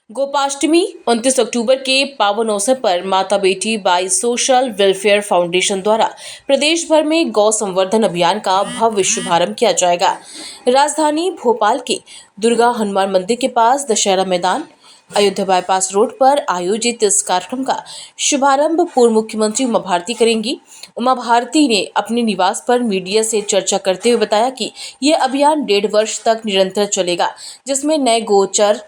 गोपाष्टमी 29 अक्टूबर के पावन अवसर पर माता बेटी बाई सोशल वेलफेयर फाउंडेशन द्वारा प्रदेश भर में गौ संवर्धन अभियान का भव्य शुभारंभ किया जाएगा। राजधानी भोपाल के दुर्गा हनुमान मंदिर के पास दशहरा मैदान अयोध्या बाईपास रोड पर आयोजित इस कार्यक्रम का शुभारंभ पूर्व मुख्यमंत्री उमा भारती करेंगी। उमा भारती ने अपने निवास पर मीडिया से चर्चा करते हुए बताया कि यह अभियान 1.5 वर्ष तक निरंतर चलेगा, जिसमें नए गोचर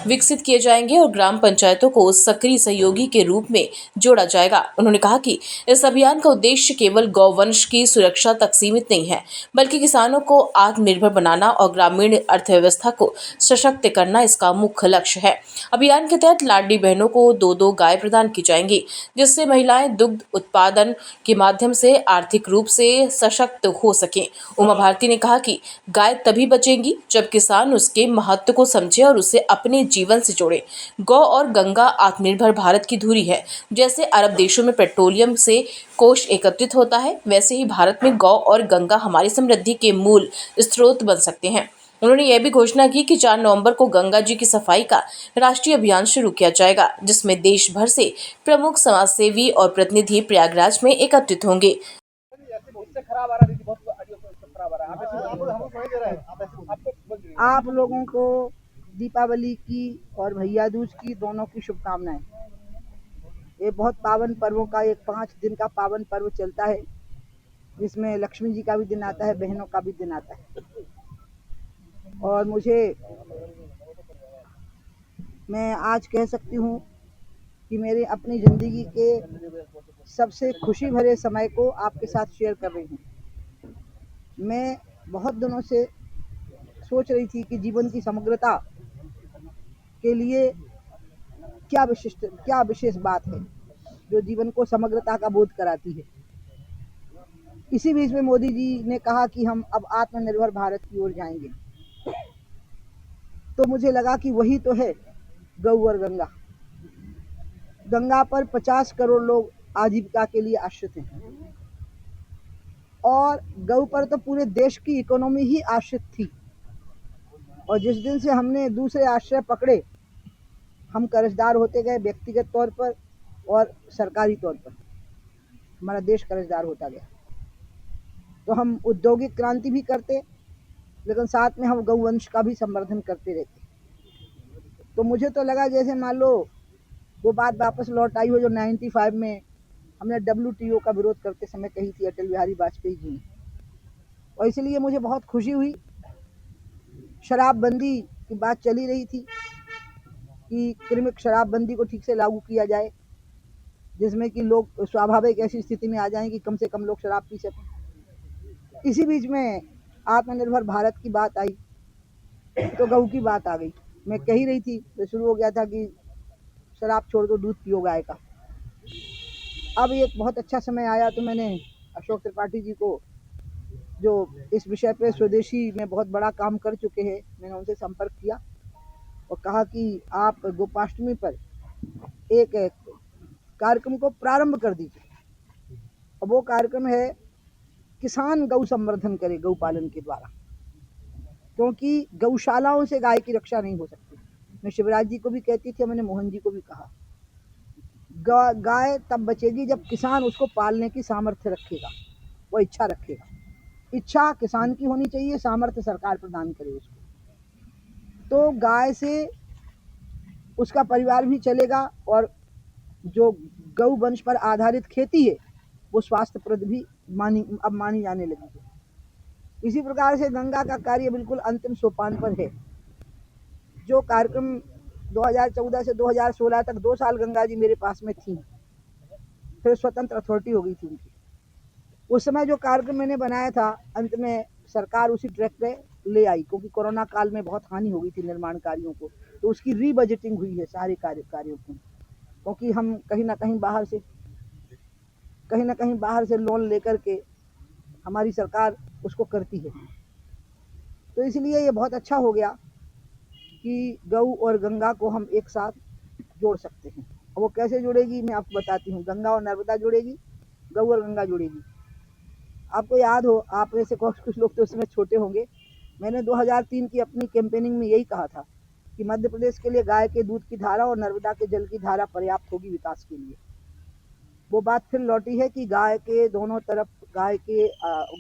विकसित किए जाएंगे और ग्राम पंचायतों को सक्रिय सहयोगी के रूप में जोड़ा जाएगा। उन्होंने कहा कि इस अभियान का उद्देश्य केवल गौवंश की सुरक्षा तक सीमित नहीं है, बल्कि किसानों को आत्मनिर्भर बनाना और ग्रामीण अर्थव्यवस्था को सशक्त करना इसका मुख्य लक्ष्य है। अभियान के तहत लाडली बहनों को 2-2 गाय प्रदान की जाएंगी, जिससे महिलाएं दुग्ध उत्पादन के माध्यम से आर्थिक रूप से सशक्त हो सकें। उमा भारती ने कहा कि गाय तभी बचेगी जब किसान उसके महत्व को समझे और उसे अपने जीवन से जोड़े। गौ और गंगा आत्मनिर्भर भारत की धुरी है। जैसे अरब देशों में पेट्रोलियम से कोष एकत्रित होता है, वैसे ही भारत में गौ और गंगा हमारी समृद्धि के मूल स्रोत बन सकते हैं। उन्होंने यह भी घोषणा की कि 4 नवंबर को गंगा जी की सफाई का राष्ट्रीय अभियान शुरू किया जाएगा, जिसमें देश भर से प्रमुख समाजसेवी और प्रतिनिधि प्रयागराज में एकत्रित होंगे। आप लोगों को दीपावली की और भैया दूज की दोनों की शुभकामनाएं। ये बहुत पावन पर्वों का एक 5 दिन का पावन पर्व चलता है, जिसमें लक्ष्मी जी का भी दिन आता है, बहनों का भी दिन आता है। और मैं आज कह सकती हूँ कि मेरे अपनी ज़िंदगी के सबसे खुशी भरे समय को आपके साथ शेयर कर रही हूँ। मैं बहुत दिनों से सोच रही थी कि जीवन की समग्रता के लिए क्या विशेष बात है जो जीवन को समग्रता का बोध कराती है। इसी बीच में मोदी जी ने कहा कि हम अब आत्मनिर्भर भारत की ओर जाएंगे, तो मुझे लगा कि वही तो है गौ और गंगा। गंगा पर 50 करोड़ लोग आजीविका के लिए आश्रित हैं और गौ पर तो पूरे देश की इकोनॉमी ही आश्रित थी। और जिस दिन से हमने दूसरे आश्रय पकड़े, हम कर्जदार होते गए, व्यक्तिगत तौर पर और सरकारी तौर पर हमारा देश कर्जदार होता गया। तो हम औद्योगिक क्रांति भी करते, लेकिन साथ में हम गौवंश का भी संवर्धन करते रहते। तो मुझे तो लगा जैसे मान लो वो बात वापस लौट आई हो जो 95 में हमने WTO का विरोध करते समय कही थी अटल बिहारी वाजपेयी जी ने। और इसलिए मुझे बहुत खुशी हुई। शराबबंदी की बात चली रही थी कि क्रमिक शराबबंदी को ठीक से लागू किया जाए, जिसमें कि लोग स्वाभाविक ऐसी स्थिति में आ जाएं कि कम से कम लोग शराब पी सकें। इसी बीच में आत्मनिर्भर भारत की बात आई तो गऊ की बात आ गई। मैं कह ही रही थी, तो शुरू हो गया था कि शराब छोड़ दो, दूध पियो गाय का। अब एक बहुत अच्छा समय आया तो मैंने अशोक त्रिपाठी जी को, जो इस विषय पे स्वदेशी में बहुत बड़ा काम कर चुके हैं, मैंने उनसे संपर्क किया और कहा कि आप गोपाष्टमी पर एक कार्यक्रम को प्रारंभ कर दीजिए। और वो कार्यक्रम है किसान गौ संवर्धन करे गौ पालन के द्वारा, क्योंकि गौशालाओं से गाय की रक्षा नहीं हो सकती। मैं शिवराज जी को भी कहती थी, मैंने मोहन जी को भी कहा, गाय तब बचेगी जब किसान उसको पालने की सामर्थ्य रखेगा, वो इच्छा रखेगा। इच्छा किसान की होनी चाहिए, सामर्थ्य सरकार प्रदान करे उसको। तो गाय से उसका परिवार भी चलेगा और जो गौ वंश पर आधारित खेती है वो स्वास्थ्यप्रद भी मानी जाने लगी है। इसी प्रकार से गंगा का कार्य बिल्कुल अंतिम सोपान पर है। जो कार्यक्रम 2014 से 2016 तक 2 साल गंगा जी मेरे पास में थी, फिर स्वतंत्र अथॉरिटी हो गई थी उनकी। उस समय जो कार्यक्रम मैंने बनाया था, अंत में सरकार उसी ट्रैक पे ले आई, क्योंकि कोरोना काल में बहुत हानि हो गई थी निर्माण कार्यों को, तो उसकी रीबजटिंग हुई है सारे कार्यों की। क्योंकि हम कहीं ना कहीं बाहर से लोन लेकर के हमारी सरकार उसको करती है। तो इसलिए ये बहुत अच्छा हो गया कि गौ और गंगा को हम एक साथ जोड़ सकते हैं। और वो कैसे जुड़ेगी मैं आपको बताती हूँ। गंगा और नर्मदा जुड़ेगी, गौ और गंगा जुड़ेगी। आपको याद हो, आप में से कुछ लोग तो उसमें छोटे होंगे, मैंने 2003 की अपनी कैंपेनिंग में यही कहा था कि मध्य प्रदेश के लिए गाय के दूध की धारा और नर्मदा के जल की धारा पर्याप्त होगी विकास के लिए। वो बात फिर लौटी है कि गाय के दोनों तरफ गाय के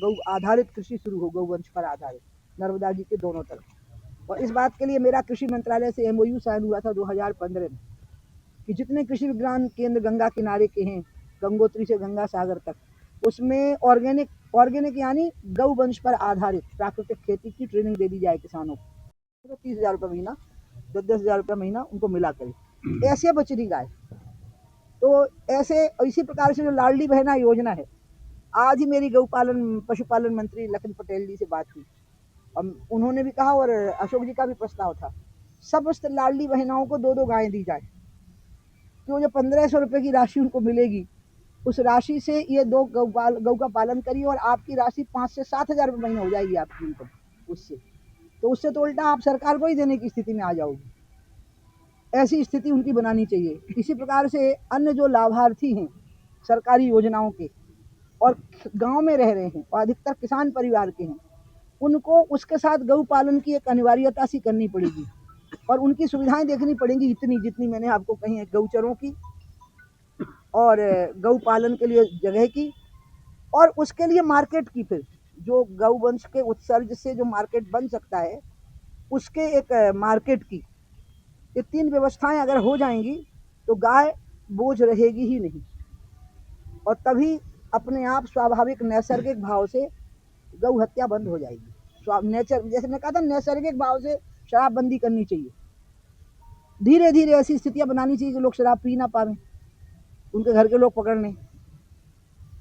गौ आधारित कृषि शुरू हो, गौवंश पर आधारित, नर्मदा जी के दोनों तरफ। और इस बात के लिए मेरा कृषि मंत्रालय से MOU साइन हुआ था 2015 में कि जितने कृषि विज्ञान केंद्र गंगा किनारे के हैं, गंगोत्री से गंगा सागर तक, उसमें ऑर्गेनिक यानी गौवंश पर आधारित प्राकृतिक खेती की ट्रेनिंग दे दी जाए किसानों को। तो 30,000 रुपये महीना, 10,000 रुपये महीना उनको मिला करे। ऐसे बचरी गाय। तो ऐसे इसी प्रकार से जो लाडली बहना योजना है, आज ही मेरी गौपालन पशुपालन मंत्री लखन पटेल जी से बात हुई, उन्होंने भी कहा और अशोक जी का भी प्रस्ताव था, समस्त लाडली बहनाओं को 2-2 गायें दी जाए। तो जो 1500 रुपये की राशि उनको मिलेगी, उस राशि से ये 2 गौ का पालन करिए और आपकी राशि 5 से 7,000 रुपये महीना हो जाएगी आपकी इनकम उससे। तो उससे तो उल्टा आप सरकार को ही देने की स्थिति में आ जाओगी। ऐसी स्थिति उनकी बनानी चाहिए। इसी प्रकार से अन्य जो लाभार्थी हैं सरकारी योजनाओं के और गांव में रह रहे हैं और अधिकतर किसान परिवार के हैं, उनको उसके साथ गौ पालन की एक अनिवार्यता सी करनी पड़ेगी और उनकी सुविधाएं देखनी पड़ेंगी इतनी जितनी मैंने आपको कही है, गौचरों की और गौ पालन के लिए जगह की और उसके लिए मार्केट की। फिर जो गौवंश के उत्सर्ज से जो मार्केट बन सकता है, उसके एक मार्केट की। ये 3 व्यवस्थाएं अगर हो जाएंगी तो गाय बोझ रहेगी ही नहीं और तभी अपने आप स्वाभाविक नैसर्गिक भाव से गौ हत्या बंद हो जाएगी। नेचर, जैसे मैं कहा था, नैसर्गिक भाव से शराबबंदी करनी चाहिए। धीरे धीरे ऐसी स्थितियां बनानी चाहिए कि लोग शराब पी ना पाए, उनके घर के लोग पकड़ लें,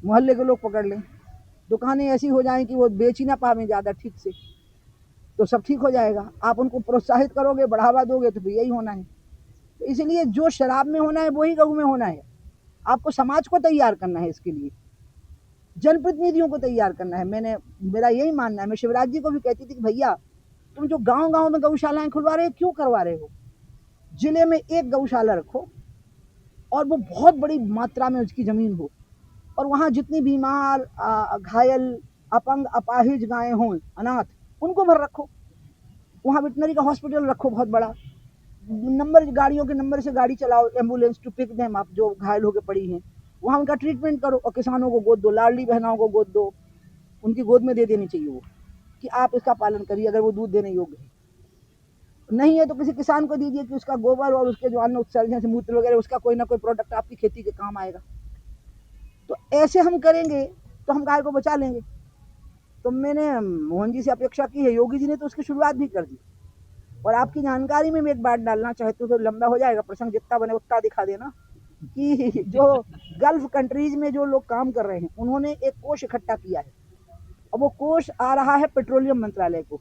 मोहल्ले के लोग पकड़ लें, दुकानें ऐसी हो जाएं कि वो बेच ही ना पावे ज़्यादा ठीक से, तो सब ठीक हो जाएगा। आप उनको प्रोत्साहित करोगे, बढ़ावा दोगे तो फिर यही होना है। तो इसलिए जो शराब में होना है वही गऊ में होना है। आपको समाज को तैयार करना है, इसके लिए जनप्रतिनिधियों को तैयार करना है। मेरा यही मानना है। मैं शिवराज जी को भी कहती थी कि भैया, तुम जो गांव गांव में गौशालाएं खुलवा रहे हो, क्यों करवा रहे हो? जिले में एक गौशाला रखो और वो बहुत बड़ी मात्रा में उसकी जमीन हो और वहाँ जितनी बीमार, घायल, अपंग, अपाहिज गायें हों, अनाथ, उनको भर रखो। वहाँ वेटनरी का हॉस्पिटल रखो बहुत बड़ा, नंबर गाड़ियों के नंबर से गाड़ी चलाओ, एम्बुलेंस टू पिक देम आप जो घायल होकर पड़ी हैं, वहाँ उनका ट्रीटमेंट करो और किसानों को गोद दो, लाडली बहनाओं को गोद दो, उनकी गोद में दे देनी चाहिए वो कि आप इसका पालन करिए अगर वो दूध देने योग्य है। नहीं है तो किसी किसान को दीजिए कि उसका गोबर और उसके जो अन्न उत्सर्जन से मूत्र वगैरह, उसका कोई ना कोई प्रोडक्ट आपकी खेती के काम आएगा। तो ऐसे हम करेंगे तो हम गाय को बचा लेंगे। तो मैंने मोहन जी से अपेक्षा की है, योगी जी ने तो उसकी शुरुआत भी कर दी। और आपकी जानकारी में मैं एक बात डालना चाहती हूँ, तो लंबा हो जाएगा प्रसंग, जितना बने उतना दिखा देना, कि जो गल्फ कंट्रीज में जो लोग काम कर रहे हैं, उन्होंने एक कोष इकट्ठा किया है और वो कोष आ रहा है पेट्रोलियम मंत्रालय को,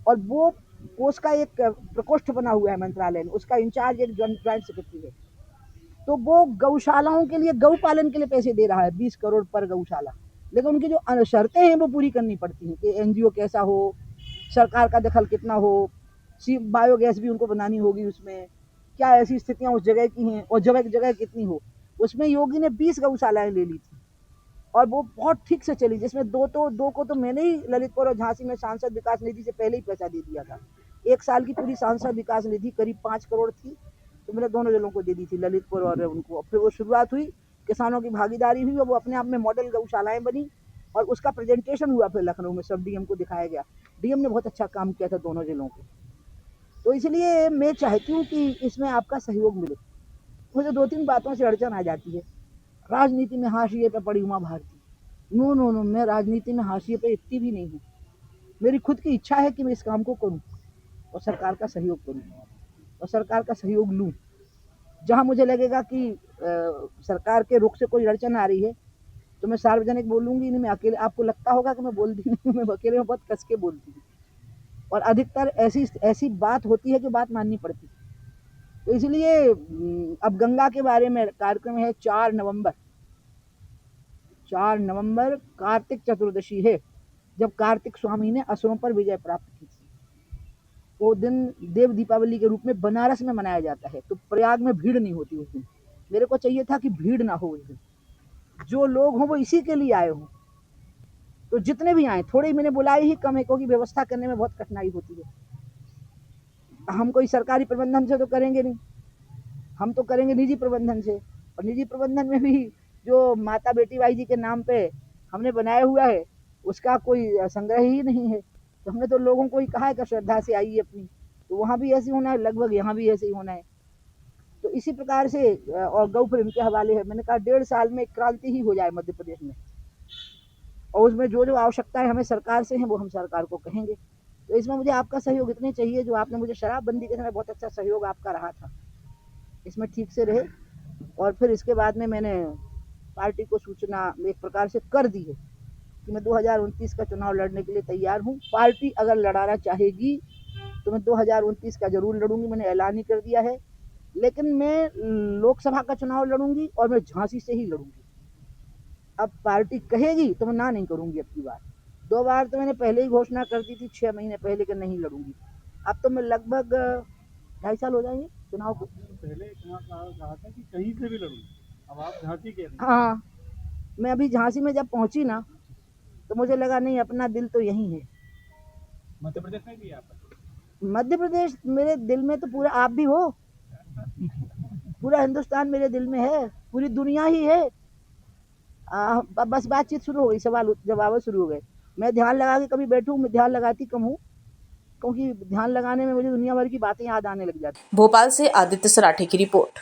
और वो कोष का एक प्रकोष्ठ बना हुआ है मंत्रालय में, उसका इंचार्ज एक ज्वाइंट सेक्रेटरी है। तो वो गौशालाओं के लिए, गौ पालन के लिए पैसे दे रहा है, 20 करोड़ पर गौशाला। लेकिन उनकी जो शर्तें हैं वो पूरी करनी पड़ती हैं कि NGO कैसा हो, सरकार का दखल कितना हो, बायोगैस भी उनको बनानी होगी उसमें, क्या ऐसी स्थितियां उस जगह की हैं और जगह कितनी हो। उसमें योगी ने 20 गौशालाएं ले ली थी और वो बहुत ठीक से चली, जिसमें दो को तो मैंने ही ललितपुर और झांसी में सांसद विकास निधि से पहले ही पैसा दे दिया था। 1 साल की पूरी सांसद विकास निधि करीब 5 करोड़ थी, तो मैंने दोनों जिलों को दे दी थी, ललितपुर और उनको। फिर वो शुरुआत हुई, किसानों की भागीदारी हुई और वो अपने आप में मॉडल गौशालाएं बनी और उसका प्रेजेंटेशन हुआ फिर लखनऊ में, सब DM को दिखाया गया। DM ने बहुत अच्छा काम किया था दोनों जिलों के। तो इसलिए मैं चाहती हूँ कि इसमें आपका सहयोग मिले। मुझे 2-3 बातों से अड़चन आ जाती है। राजनीति में हाशिए पे पड़ी उमा भारती, नो, मैं राजनीति में हाशिए पे इतनी भी नहीं हूँ। मेरी खुद की इच्छा है कि मैं इस काम को करूँ और सरकार का सहयोग करूँ और सरकार का सहयोग लूँ। जहाँ मुझे लगेगा कि सरकार के रुख से कोई अड़चन आ रही है तो मैं सार्वजनिक बोलूँगी नहीं, मैं अकेले। आपको लगता होगा कि मैं बोलती नहीं हूँ, मैं अकेले में बहुत कस के बोलती हूँ और अधिकतर ऐसी बात होती है कि बात माननी पड़ती है। तो इसलिए अब गंगा के बारे में कार्यक्रम है 4 नवंबर कार्तिक चतुर्दशी है, जब कार्तिक स्वामी ने असुरों पर विजय प्राप्त की थी। वो दिन देव दीपावली के रूप में बनारस में मनाया जाता है। तो प्रयाग में भीड़ नहीं होती उस दिन। मेरे को चाहिए था कि भीड़ ना हो उस दिन, जो लोग हों वो इसी के लिए आए हों। तो जितने भी आए, थोड़े मैंने बुलाए ही कम है, क्योंकि व्यवस्था करने में बहुत कठिनाई होती है। हम कोई सरकारी प्रबंधन से तो करेंगे नहीं, हम तो करेंगे निजी प्रबंधन से। और निजी प्रबंधन में भी जो माता बेटी बाई जी के नाम पे हमने बनाया हुआ है उसका कोई संग्रह ही नहीं है। तो हमने तो लोगों को ही कहा है कि श्रद्धा से आइए अपनी, तो वहाँ भी ऐसे होना है, लगभग यहाँ भी ऐसे ही होना है। तो इसी प्रकार से और गौ प्रेम के हवाले है, मैंने कहा 1.5 साल में क्रांति ही हो जाए मध्य प्रदेश में, और उसमें जो जो आवश्यकताएं हमें सरकार से हैं वो हम सरकार को कहेंगे। तो इसमें मुझे आपका सहयोग इतने चाहिए, जो आपने मुझे शराबबंदी के समय बहुत अच्छा सहयोग आपका रहा था, इसमें ठीक से रहे। और फिर इसके बाद में मैंने पार्टी को सूचना एक प्रकार से कर दी है कि मैं 2029 का चुनाव लड़ने के लिए तैयार हूँ। पार्टी अगर लड़ाना चाहेगी तो मैं 2029 का जरूर लड़ूंगी, मैंने ऐलान ही कर दिया है। लेकिन मैं लोकसभा का चुनाव लड़ूंगी और मैं झांसी से ही लड़ूंगी। अब पार्टी कहेगी तो मैं ना नहीं करूंगी। अब की बार 2 बार तो मैंने पहले ही घोषणा कर दी थी 6 महीने पहले कि नहीं लड़ूंगी। अब तो मैं लगभग 2.5 साल हो जाएंगे चुनाव को। पहले इतना कहा था कि कहीं से भी लड़ूंगी, अब आप झांसी कह रही हैं। हाँ, मैं अभी झांसी में जब पहुंची ना तो मुझे लगा नहीं, अपना दिल तो यही है। मध्य प्रदेश में भी आप? मध्य प्रदेश मेरे दिल में तो पूरा आप भी हो, पूरा हिंदुस्तान मेरे दिल में है, पूरी दुनिया ही है। बस बातचीत शुरू हो गई, सवाल जवाब शुरू हो गए। मैं ध्यान लगा के कभी बैठूं, मैं ध्यान लगाती कम हूँ, क्योंकि ध्यान लगाने में मुझे दुनिया भर की बातें याद आने लग जाती। भोपाल से आदित्य सराठे की रिपोर्ट।